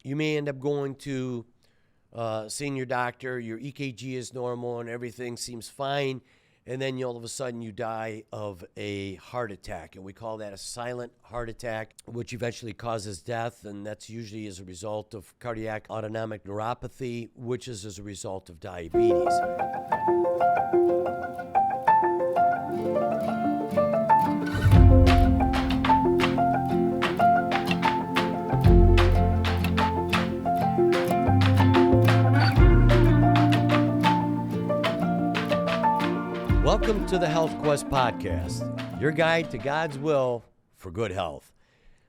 you may end up going to seeing your doctor, your EKG is normal and everything seems fine, and then all of a sudden you die of a heart attack. And we call that a silent heart attack, which eventually causes death, and that's usually as a result of cardiac autonomic neuropathy, which is as a result of diabetes. Welcome to the Health Quest Podcast, your guide to God's will for good health.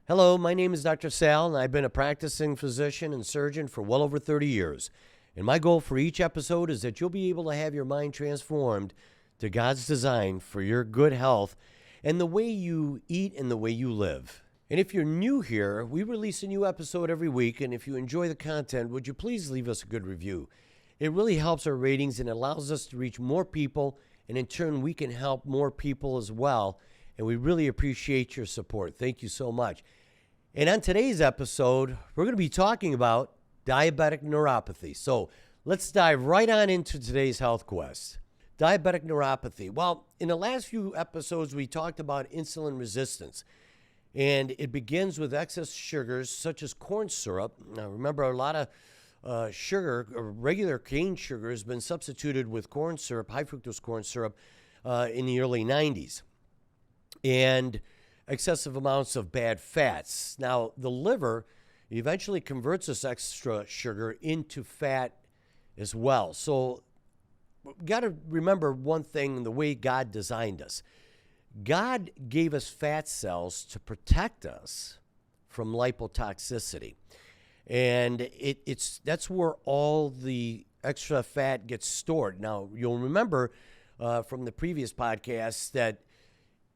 Hello, my name is Dr. Sal, and I've been a practicing physician and surgeon for well over 30 years. And my goal for each episode is that you'll be able to have your mind transformed to God's design for your good health and the way you eat and the way you live. And if you're new here, we release a new episode every week, and if you enjoy the content, would you please leave us a good review? It really helps our ratings and allows us to reach more people, and in turn, we can help more people as well. And we really appreciate your support. Thank you so much. And on today's episode, we're going to be talking about diabetic neuropathy. So let's dive right on into today's Health Quest. Diabetic neuropathy. Well, in the last few episodes, we talked about insulin resistance. And it begins with excess sugars, such as corn syrup. Now, remember, a lot of sugar, or regular cane sugar, has been substituted with corn syrup, high fructose corn syrup, in the early 90s. And excessive amounts of bad fats. Now, the liver eventually converts this extra sugar into fat as well. So, we've got to remember one thing, the way God designed us. God gave us fat cells to protect us from lipotoxicity. And that's where all the extra fat gets stored. Now, you'll remember from the previous podcast that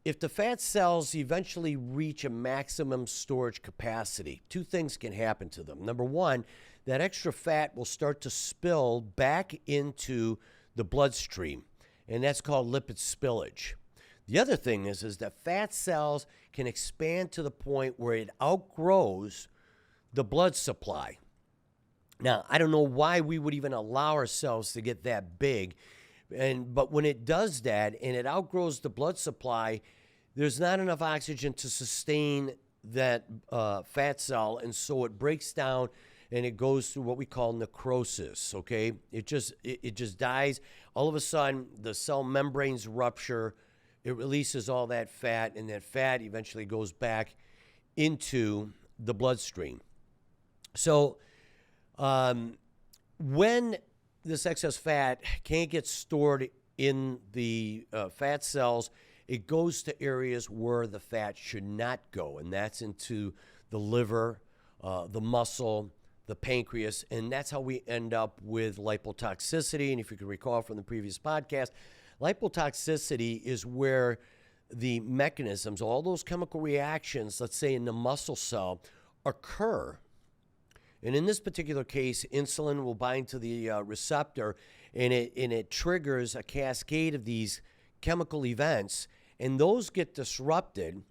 if the fat cells eventually reach a maximum storage capacity, two things can happen to them. Number one, that extra fat will start to spill back into the bloodstream, and that's called lipid spillage. The other thing is that fat cells can expand to the point where it outgrows the blood supply. Now, I don't know why we would even allow ourselves to get that big, but when it does that and it outgrows the blood supply, there's not enough oxygen to sustain that fat cell, and so it breaks down and it goes through what we call necrosis. Okay, it just dies. All of a sudden, the cell membranes rupture. It releases all that fat, and that fat eventually goes back into the bloodstream. So when this excess fat can't get stored in the fat cells, it goes to areas where the fat should not go, and that's into the liver, the muscle, the pancreas, and that's how we end up with lipotoxicity. And if you can recall from the previous podcast, lipotoxicity is where the mechanisms, all those chemical reactions, let's say in the muscle cell, occur. And in this particular case, insulin will bind to the receptor, and it triggers a cascade of these chemical events, and those get disrupted.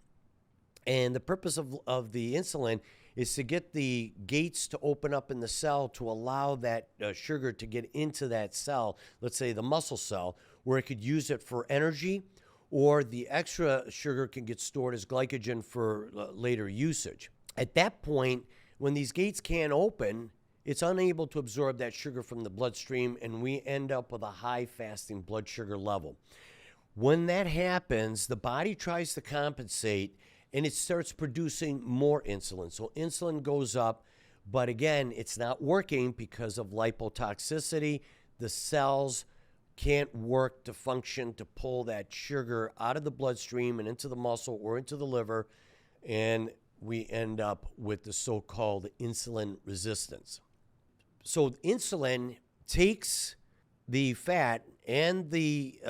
And the purpose of the insulin is to get the gates to open up in the cell to allow that sugar to get into that cell, let's say the muscle cell, where it could use it for energy, or the extra sugar can get stored as glycogen for later usage. At that point, when these gates can't open, it's unable to absorb that sugar from the bloodstream, and we end up with a high fasting blood sugar level. When that happens, the body tries to compensate, and it starts producing more insulin. So insulin goes up, but again, it's not working because of lipotoxicity. The cells can't work to function to pull that sugar out of the bloodstream and into the muscle or into the liver, and we end up with the so-called insulin resistance. So insulin takes the fat and the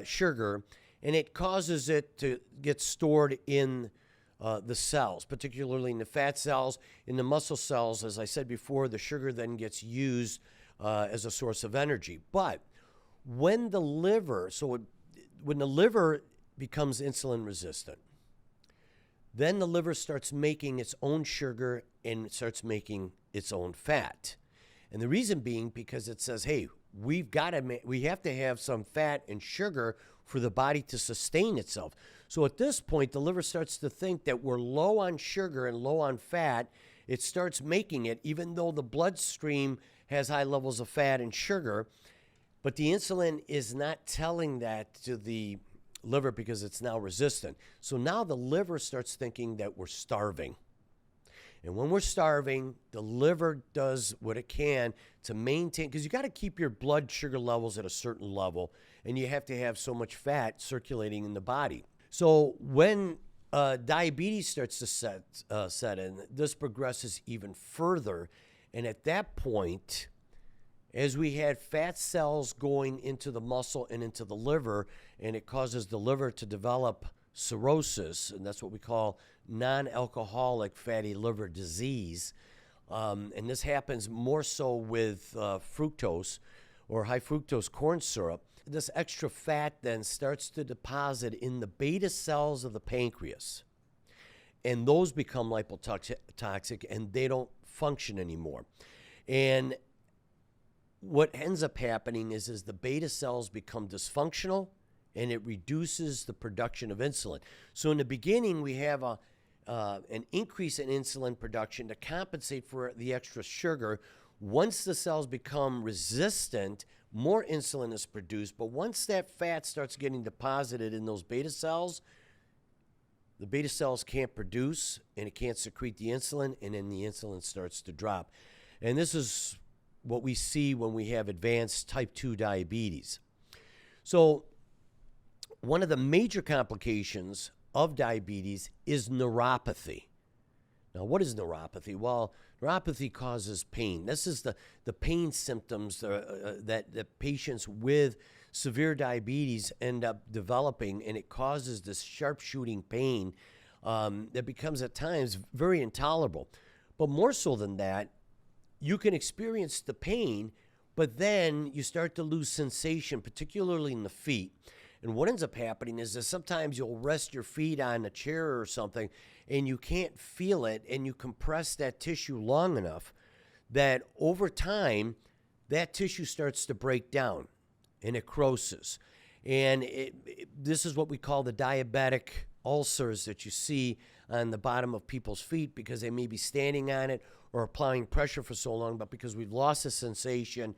sugar, and it causes it to get stored in the cells, particularly in the fat cells. In the muscle cells, as I said before, the sugar then gets used as a source of energy. But when the liver, when the liver becomes insulin resistant, then the liver starts making its own sugar and it starts making its own fat. And the reason being because it says, hey, we have to have some fat and sugar for the body to sustain itself. So at this point, the liver starts to think that we're low on sugar and low on fat. It starts making it, even though the bloodstream has high levels of fat and sugar. But the insulin is not telling that to the liver because it's now resistant. So now the liver starts thinking that we're starving. And when we're starving, the liver does what it can to maintain, because you got to keep your blood sugar levels at a certain level, and you have to have so much fat circulating in the body. So when diabetes starts to set in, this progresses even further. And at that point, as we had fat cells going into the muscle and into the liver, and it causes the liver to develop cirrhosis, and that's what we call nonalcoholic fatty liver disease. And this happens more so with fructose or high fructose corn syrup. This extra fat then starts to deposit in the beta cells of the pancreas. And those become lipotoxic and they don't function anymore. And what ends up happening is the beta cells become dysfunctional and it reduces the production of insulin. So in the beginning, we have an increase in insulin production to compensate for the extra sugar. Once the cells become resistant, more insulin is produced. But once that fat starts getting deposited in those beta cells, the beta cells can't produce and it can't secrete the insulin, and then the insulin starts to drop. And this is what we see when we have advanced type 2 diabetes. So one of the major complications of diabetes is neuropathy. Now, what is neuropathy? Well, neuropathy causes pain. This is the pain symptoms that patients with severe diabetes end up developing, and it causes this sharp-shooting pain that becomes at times very intolerable. But more so than that, you can experience the pain, but then you start to lose sensation, particularly in the feet. And what ends up happening is that sometimes you'll rest your feet on a chair or something and you can't feel it, and you compress that tissue long enough that over time that tissue starts to break down and necrosis. And this is what we call the diabetic ulcers that you see on the bottom of people's feet, because they may be standing on it or applying pressure for so long, but because we've lost the sensation,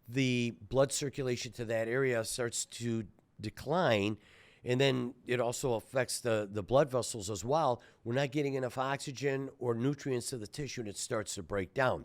the blood circulation to that area starts to decline, and then it also affects the blood vessels as well. We're not getting enough oxygen or nutrients to the tissue, and it starts to break down.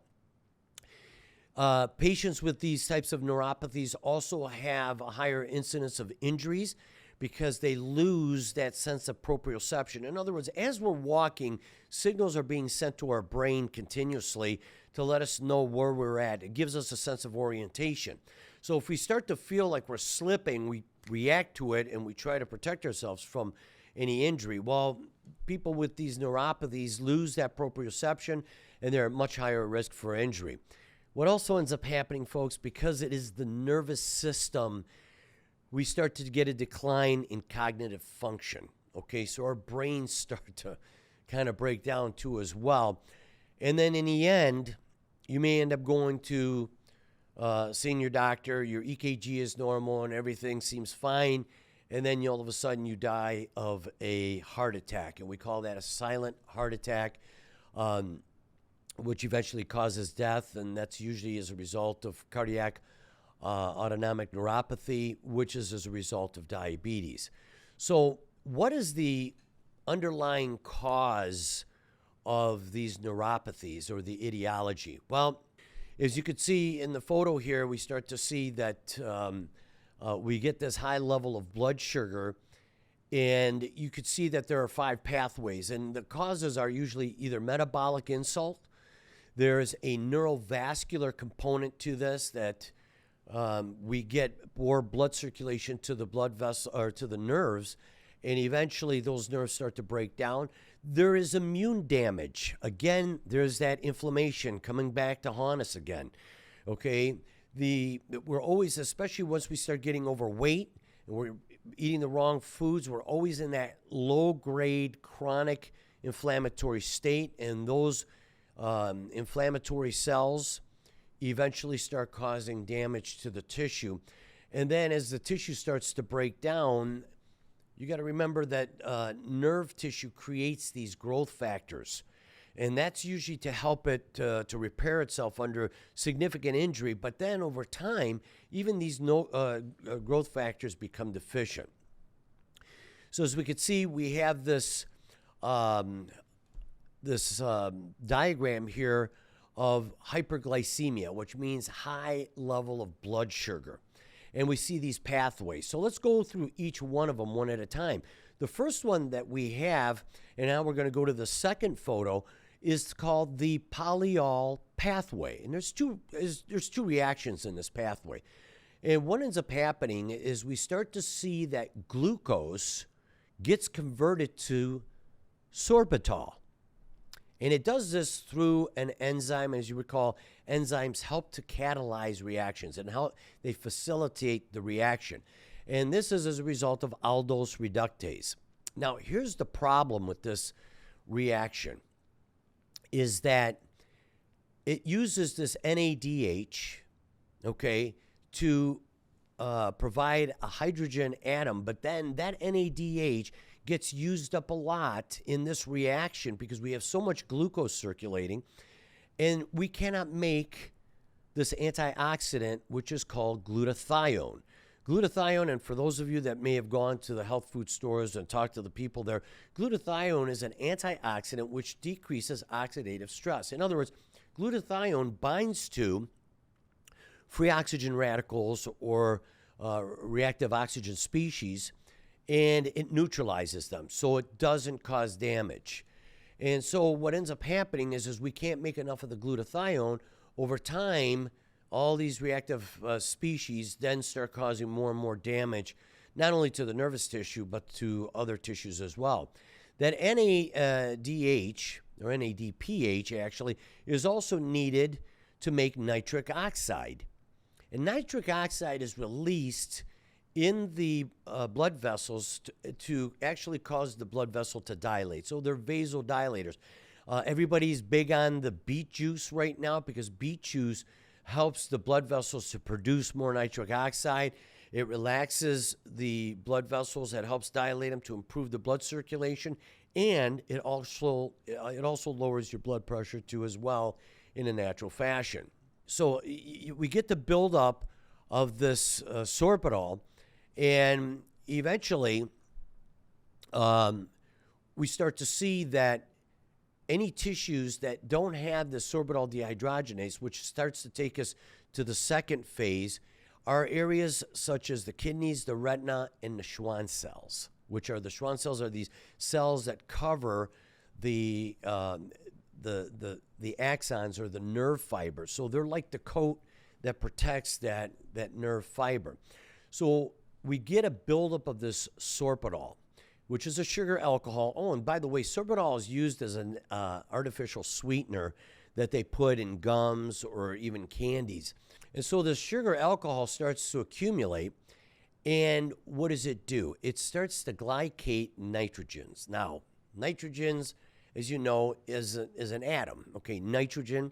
Patients with these types of neuropathies also have a higher incidence of injuries because they lose that sense of proprioception. In other words, as we're walking, signals are being sent to our brain continuously to let us know where we're at. It gives us a sense of orientation. So if we start to feel like we're slipping, we react to it and we try to protect ourselves from any injury. Well, people with these neuropathies lose that proprioception and they're at much higher risk for injury. What also ends up happening, folks, because it is the nervous system, we start to get a decline in cognitive function. Okay, so our brains start to kind of break down too as well. And then in the end, you may end up going to seeing your doctor, your EKG is normal and everything seems fine, and then all of a sudden you die of a heart attack. And we call that a silent heart attack, which eventually causes death, and that's usually as a result of cardiac autonomic neuropathy, which is as a result of diabetes. So what is the underlying cause of these neuropathies or the etiology? Well, as you could see in the photo here, we start to see that we get this high level of blood sugar, and you could see that there are 5 pathways, and the causes are usually either metabolic insult. There's a neurovascular component to this, that we get more blood circulation to the blood vessel or to the nerves, and eventually those nerves start to break down. There is immune damage. Again, there's that inflammation coming back to haunt us again. Okay, we're always, especially once we start getting overweight and we're eating the wrong foods, we're always in that low-grade chronic inflammatory state, and those inflammatory cells eventually start causing damage to the tissue. And then as the tissue starts to break down, you got to remember that nerve tissue creates these growth factors. And that's usually to help it to repair itself under significant injury. But then over time, even these growth factors become deficient. So as we can see, we have this diagram here of hyperglycemia, which means high level of blood sugar. And we see these pathways. So let's go through each one of them one at a time. The first one that we have, and now we're going to go to the second photo, is called the polyol pathway. And there's two reactions in this pathway. And what ends up happening is we start to see that glucose gets converted to sorbitol. And it does this through an enzyme. As you recall, enzymes help to catalyze reactions and how they facilitate the reaction. And this is as a result of aldose reductase. Now, here's the problem with this reaction is that it uses this NADH, okay, to provide a hydrogen atom, but then that NADH gets used up a lot in this reaction because we have so much glucose circulating, and we cannot make this antioxidant, which is called glutathione. Glutathione, and for those of you that may have gone to the health food stores and talked to the people there, glutathione is an antioxidant which decreases oxidative stress. In other words, glutathione binds to free oxygen radicals or reactive oxygen species, and it neutralizes them, so it doesn't cause damage. And so what ends up happening is we can't make enough of the glutathione. Over time, all these reactive species then start causing more and more damage, not only to the nervous tissue, but to other tissues as well. That NADH, or NADPH actually, is also needed to make nitric oxide. And nitric oxide is released in the blood vessels to actually cause the blood vessel to dilate. So they're vasodilators. Everybody's big on the beet juice right now because beet juice helps the blood vessels to produce more nitric oxide. It relaxes the blood vessels. It helps dilate them to improve the blood circulation. And it also lowers your blood pressure too as well in a natural fashion. So we get the buildup of this sorbitol, and eventually we start to see that any tissues that don't have the sorbitol dehydrogenase, which starts to take us to the second phase, are areas such as the kidneys, the retina, and the Schwann cells, which are the Schwann cells are these cells that cover the axons or the nerve fibers. So they're like the coat that protects that nerve fiber. So we get a buildup of this sorbitol, which is a sugar alcohol. Oh, and by the way, sorbitol is used as an artificial sweetener that they put in gums or even candies. And so the sugar alcohol starts to accumulate, and what does it do? It starts to glycate nitrogens. Now, nitrogens, as you know, is an atom, okay, nitrogen.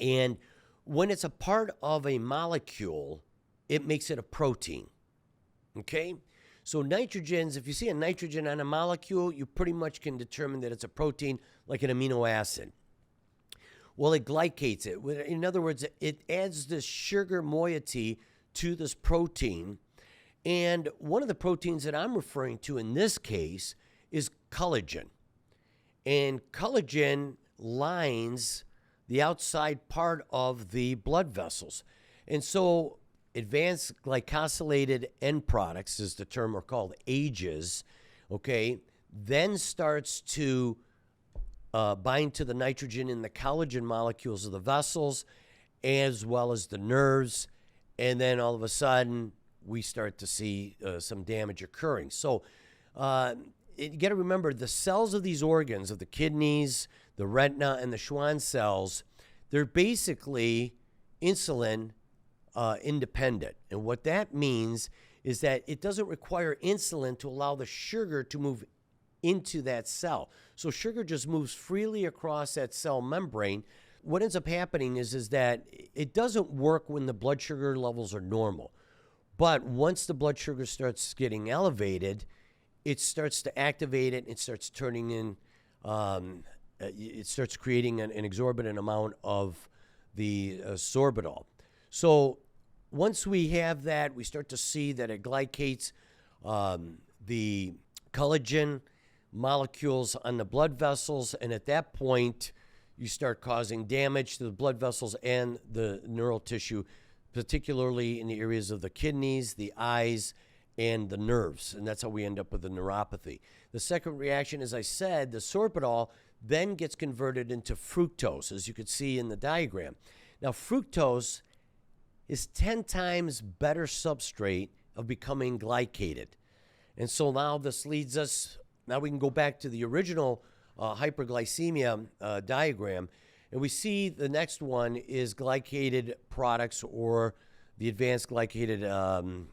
And when it's a part of a molecule, it makes it a protein, okay? So nitrogens, if you see a nitrogen on a molecule, you pretty much can determine that it's a protein like an amino acid. Well, it glycates it. In other words, it adds this sugar moiety to this protein. And one of the proteins that I'm referring to in this case is collagen. And collagen lines the outside part of the blood vessels. And so advanced glycosylated end products, is the term are called AGEs, okay, then starts to bind to the nitrogen in the collagen molecules of the vessels as well as the nerves, and then all of a sudden we start to see some damage occurring. So you got to remember the cells of these organs, of the kidneys, the retina, and the Schwann cells, they're basically insulin independent. And what that means is that it doesn't require insulin to allow the sugar to move into that cell. So sugar just moves freely across that cell membrane. What ends up happening is that it doesn't work when the blood sugar levels are normal. But once the blood sugar starts getting elevated, it starts to activate it. It starts turning in, it starts creating an exorbitant amount of the sorbitol. So once we have that, we start to see that it glycates the collagen molecules on the blood vessels, and at that point, you start causing damage to the blood vessels and the neural tissue, particularly in the areas of the kidneys, the eyes, and the nerves, and that's how we end up with the neuropathy. The second reaction, as I said, the sorbitol then gets converted into fructose, as you could see in the diagram. Now, fructose is 10 times better substrate of becoming glycated. And so now this leads us, now we can go back to the original hyperglycemia diagram, and we see the next one is glycated products, or the advanced glycated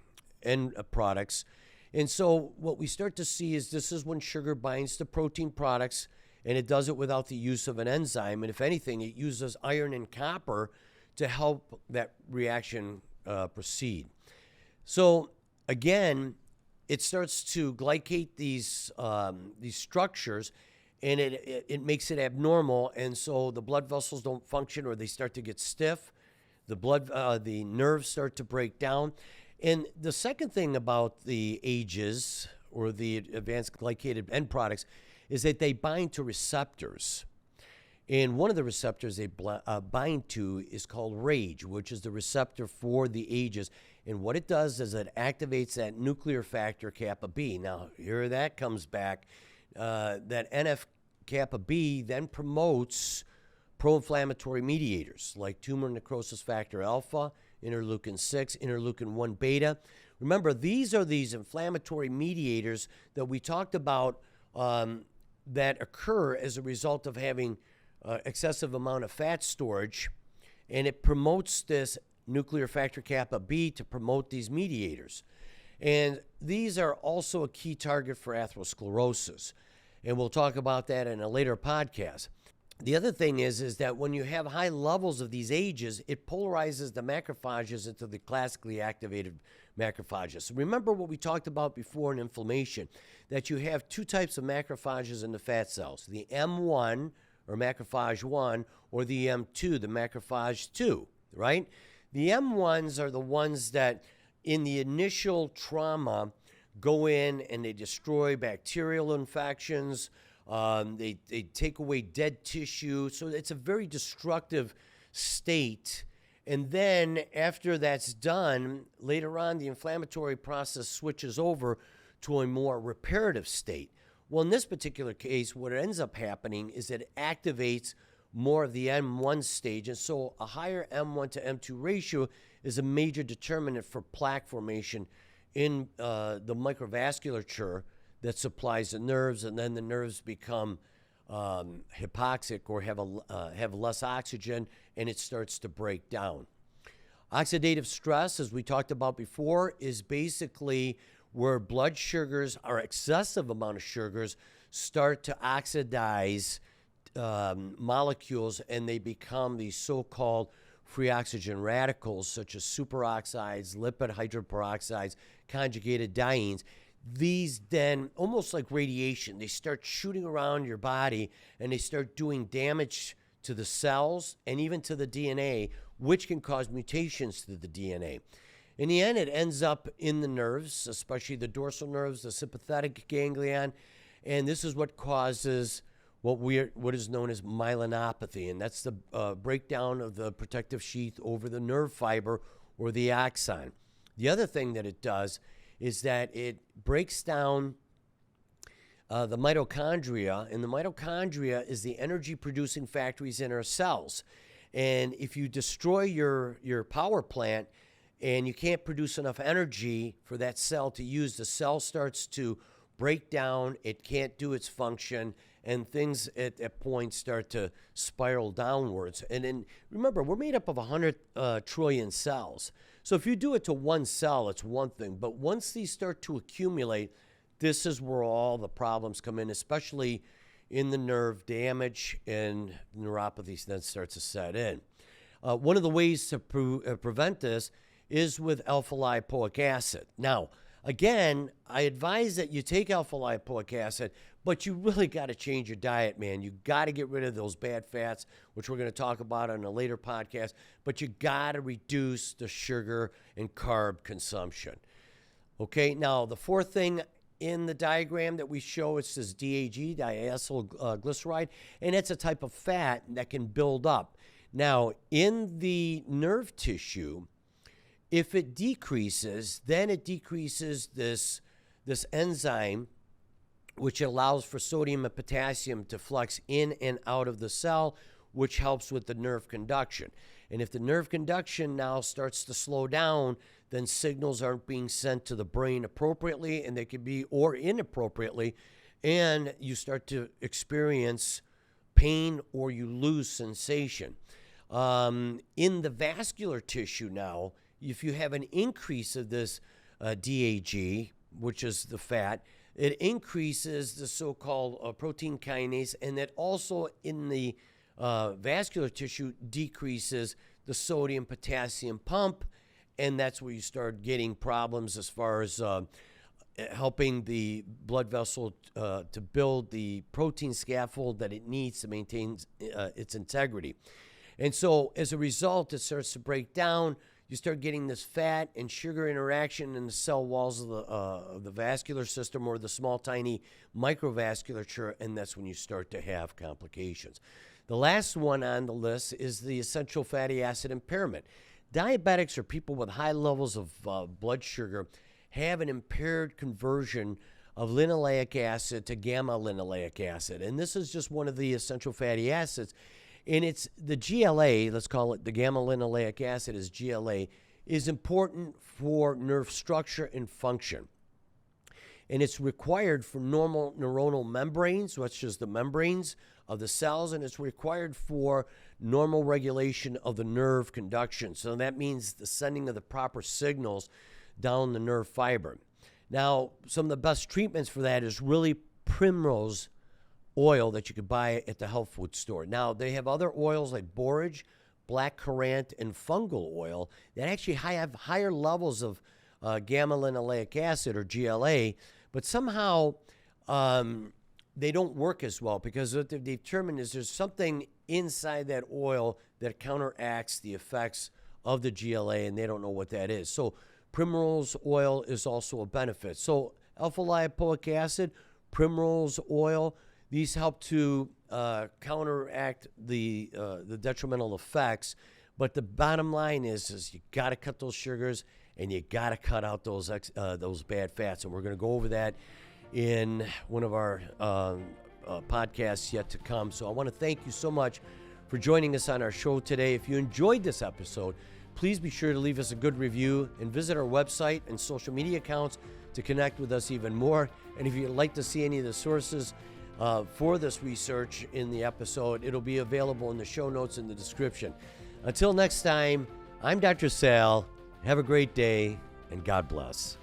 end products. And so what we start to see is this is when sugar binds to protein products, and it does it without the use of an enzyme. And if anything, it uses iron and copper to help that reaction proceed. So again, it starts to glycate these structures, and it makes it abnormal, and so the blood vessels don't function, or they start to get stiff. The nerves start to break down. And the second thing about the AGEs, or the advanced glycated end products, is that they bind to receptors. And one of the receptors they bind to is called RAGE, which is the receptor for the AGEs. And what it does is it activates that nuclear factor kappa B. Now, here that comes back. That NF-kappa B then promotes pro-inflammatory mediators like tumor necrosis factor alpha, interleukin-6, interleukin-1 beta. Remember, these are these inflammatory mediators that we talked about that occur as a result of having excessive amount of fat storage, and it promotes this nuclear factor kappa B to promote these mediators. And these are also a key target for atherosclerosis, and we'll talk about that in a later podcast. The other thing is that when you have high levels of these AGEs, it polarizes the macrophages into the classically activated macrophages. So remember what we talked about before in inflammation, that you have two types of macrophages in the fat cells, the M1, or macrophage 1, or the M2, the macrophage 2, right? The M1s are the ones that in the initial trauma go in and they destroy bacterial infections, they take away dead tissue, so it's a very destructive state. And then after that's done, later on the inflammatory process switches over to a more reparative state. Well, in this particular case, what ends up happening is it activates more of the M1 stage, and so a higher M1 to M2 ratio is a major determinant for plaque formation in the microvasculature that supplies the nerves, and then the nerves become hypoxic, or have less oxygen, and it starts to break down. Oxidative stress, as we talked about before, is basically where blood sugars, or excessive amount of sugars, start to oxidize molecules, and they become these so-called free oxygen radicals, such as superoxides, lipid hydroperoxides, conjugated dienes. These then, almost like radiation, they start shooting around your body, and they start doing damage to the cells and even to the DNA, which can cause mutations to the DNA. In the end, it ends up in the nerves, especially the dorsal nerves, the sympathetic ganglion, and this is what causes what is known as myelinopathy, and that's the breakdown of the protective sheath over the nerve fiber, or the axon. The other thing that it does is that it breaks down the mitochondria, and the mitochondria is the energy-producing factories in our cells. And if you destroy your power plant and you can't produce enough energy for that cell to use, the cell starts to break down, it can't do its function, and things at that point start to spiral downwards. And then remember, we're made up of 100 trillion cells. So if you do it to one cell, it's one thing. But once these start to accumulate, this is where all the problems come in, especially in the nerve damage, and neuropathy then starts to set in. One of the ways to prevent this is with alpha-lipoic acid. Now, again, I advise that you take alpha-lipoic acid, but you really got to change your diet, man. You got to get rid of those bad fats, which we're going to talk about on a later podcast, but you got to reduce the sugar and carb consumption. Okay, now the fourth thing in the diagram that we show, it says DAG, diacylglyceride, and it's a type of fat that can build up. Now, in the nerve tissue, if it decreases, then it decreases this enzyme, which allows for sodium and potassium to flux in and out of the cell, which helps with the nerve conduction. And if the nerve conduction now starts to slow down, then signals aren't being sent to the brain appropriately, and they could be, or inappropriately, and you start to experience pain or you lose sensation. In the vascular tissue now, if you have an increase of this DAG, which is the fat, it increases the so-called protein kinase, and that also in the vascular tissue decreases the sodium-potassium pump, and that's where you start getting problems as far as helping the blood vessel to build the protein scaffold that it needs to maintain its integrity. And so as a result, it starts to break down. You start getting this fat and sugar interaction in the cell walls of the vascular system, or the small, tiny microvasculature, and that's when you start to have complications. The last one on the list is the essential fatty acid impairment. Diabetics, or people with high levels of blood sugar, have an impaired conversion of linoleic acid to gamma-linoleic acid, and this is just one of the essential fatty acids. And it's the GLA, let's call it the gamma-linoleic acid, is GLA, is important for nerve structure and function. And it's required for normal neuronal membranes, which is the membranes of the cells, and it's required for normal regulation of the nerve conduction. So that means the sending of the proper signals down the nerve fiber. Now, some of the best treatments for that is really primrose oil that you could buy at the health food store. Now, they have other oils like borage, black currant, and fungal oil that actually have higher levels of gamma-linoleic acid, or GLA, but somehow they don't work as well, because what they've determined is there's something inside that oil that counteracts the effects of the GLA, and they don't know what that is. So primrose oil is also a benefit. So alpha-lipoic acid, primrose oil, these help to counteract the detrimental effects. But the bottom line is you got to cut those sugars, and you got to cut out those bad fats. And we're going to go over that in one of our podcasts yet to come. So I want to thank you so much for joining us on our show today. If you enjoyed this episode, please be sure to leave us a good review and visit our website and social media accounts to connect with us even more. And if you'd like to see any of the sources for this research in the episode, it'll be available in the show notes in the description. Until next time, I'm Dr. Sal. Have a great day, and God bless.